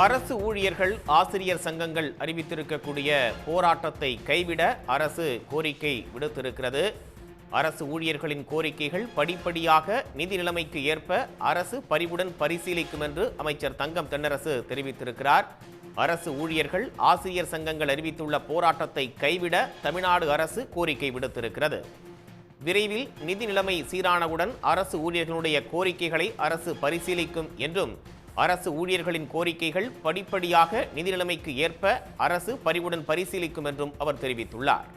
அரசு ஊழியர்கள் ஆசிரியர் சங்கங்கள் அறிவித்திருக்கக்கூடிய போராட்டத்தை கைவிட அரசு கோரிக்கை விடுத்திருக்கிறது. அரசு ஊழியர்களின் கோரிக்கைகள் படிப்படியாக நிதி நிலைமைக்கு ஏற்ப அரசு பரிவுடன் பரிசீலிக்கும் என்று அமைச்சர் தங்கம் தென்னரசு தெரிவித்திருக்கிறார். அரசு ஊழியர்கள் ஆசிரியர் சங்கங்கள் அறிவித்துள்ள போராட்டத்தை கைவிட தமிழ்நாடு அரசு கோரிக்கை விடுத்திருக்கிறது. விரைவில் நிதி நிலைமை சீரானவுடன் அரசு ஊழியர்களுடைய கோரிக்கைகளை அரசு பரிசீலிக்கும் என்றும், அரசு ஊழியர்களின் கோரிக்கைகள் படிப்படியாக நிதி நிலைமைக்கு ஏற்ப அரசு பரிவுடன் பரிசீலிக்கும் என்றும் அவர் தெரிவித்துள்ளார்.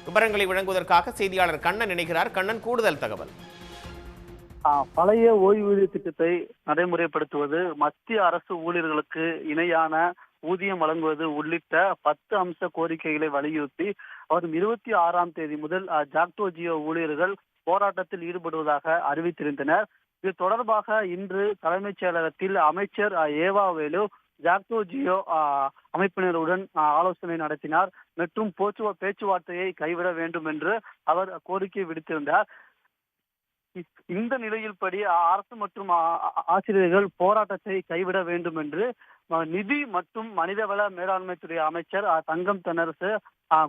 விவரங்களை வழங்குவதற்காக செய்தியாளர் கண்ணன் இணைகிறார். கண்ணன், கூடுதல் தகவல். பழைய ஓய்வூதிய திட்டத்தை நடைமுறைப்படுத்துவது, மத்திய அரசு ஊழியர்களுக்கு இணையான ஊதியம் வழங்குவது உள்ளிட்ட 10 அம்ச கோரிக்கைகளை வலியுறுத்தி வரும் 26ஆம் தேதி முதல் ஜாக்டோ ஜியோ ஊழியர்கள் போராட்டத்தில் ஈடுபடுவதாக அறிவித்திருந்தனர். இது தொடர்பாக இன்று தலைமைச் செயலகத்தில் அமைச்சர் ஏவா வேலு ஜாக்டோ ஜியோ அமைப்பினருடன் ஆலோசனை நடத்தினார் மற்றும் பேச்சுவார்த்தையை கைவிட வேண்டும் என்று அவர் கோரிக்கை விடுத்திருந்தார். இந்த நிலையில் படி அரசு மற்றும் ஆசிரியர்கள் போராட்டத்தை கைவிட வேண்டும் என்று நிதி மற்றும் மனிதவள மேலாண்மைத்துறை அமைச்சர் தங்கம் தென்னரசு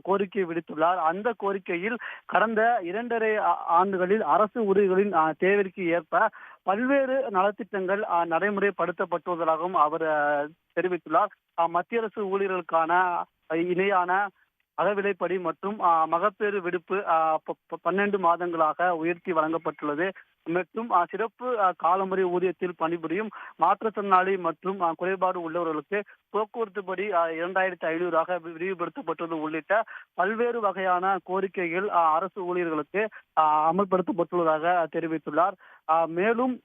கோரிக்கை விடுத்துள்ளார். அந்த கோரிக்கையில் கடந்த 2.5 ஆண்டுகளில் அரசு ஊழியர்களின் தேவைக்கு ஏற்ப பல்வேறு நலத்திட்டங்கள் நடைமுறைப்படுத்தப்பட்டுள்ளதாகவும் அவர் தெரிவித்துள்ளார். மத்திய அரசு ஊழியர்களுக்கான இணையான அகவிலைப்படி மற்றும் மகப்பேறு விடுப்பு 12 மாதங்களாக உயர்த்தி வழங்கப்பட்டுள்ளது மற்றும் சிறப்பு காலமுறை ஊதியத்தில் பணிபுரியும் மாற்றுத்திறனாளி மற்றும் குறைபாடு உள்ளவர்களுக்கு போக்குவரத்து படி 2500 விரிவுபடுத்தப்பட்டுள்ளது உள்ளிட்ட பல்வேறு வகையான கோரிக்கைகள் அரசு ஊழியர்களுக்கு அமல்படுத்தப்பட்டுள்ளதாக தெரிவித்துள்ளார். மேலும்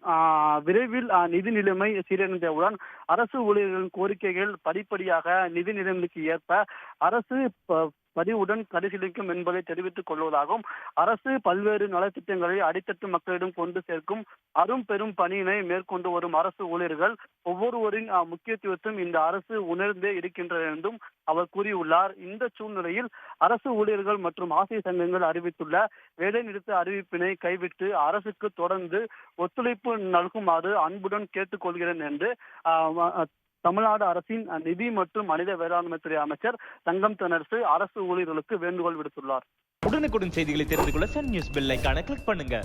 விரைவில் நிதி நிலைமை சீரடைந்தவுடன் அரசு ஊழியர்களின் கோரிக்கைகள் படிப்படியாக நிதி நிலைமைக்கு ஏற்ப அரசு பதிவுடன் பரிசீலிக்கும் என்பதை தெரிவித்துக் கொள்வதாகவும், அரசு பல்வேறு நலத்திட்டங்களை அடித்தட்டு மக்களிடம் கொண்டு சேர்க்கும் அரும் பெரும் பணியினை மேற்கொண்டு வரும் அரசு ஊழியர்கள் ஒவ்வொருவரின் முக்கியத்துவத்தையும் இந்த அரசு உணர்ந்தே இருக்கின்றது என்றும் அவர் கூறியுள்ளார். இந்த சூழ்நிலையில் அரசு ஊழியர்கள் மற்றும் ஆசிரியர் சங்கங்கள் அறிவித்துள்ள வேலைநிறுத்த அறிவிப்பினை கைவிட்டு அரசுக்கு தொடர்ந்து ஒத்துழைப்பு நல்குமாறு அன்புடன் கேட்டுக்கொள்கிறேன் என்று தமிழ்நாடு அரசின் நிதி மற்றும் மனித வேளாண்மைத்துறை அமைச்சர் தங்கம் தென்னரசு அரசு ஊழியர்களுக்கு வேண்டுகோள் விடுத்துள்ளார். உடனுக்குடன் செய்திகளை தெரிந்து கொள்ள சன் நியூஸ் பெல் ஐகானை கிளிக் பண்ணுங்க.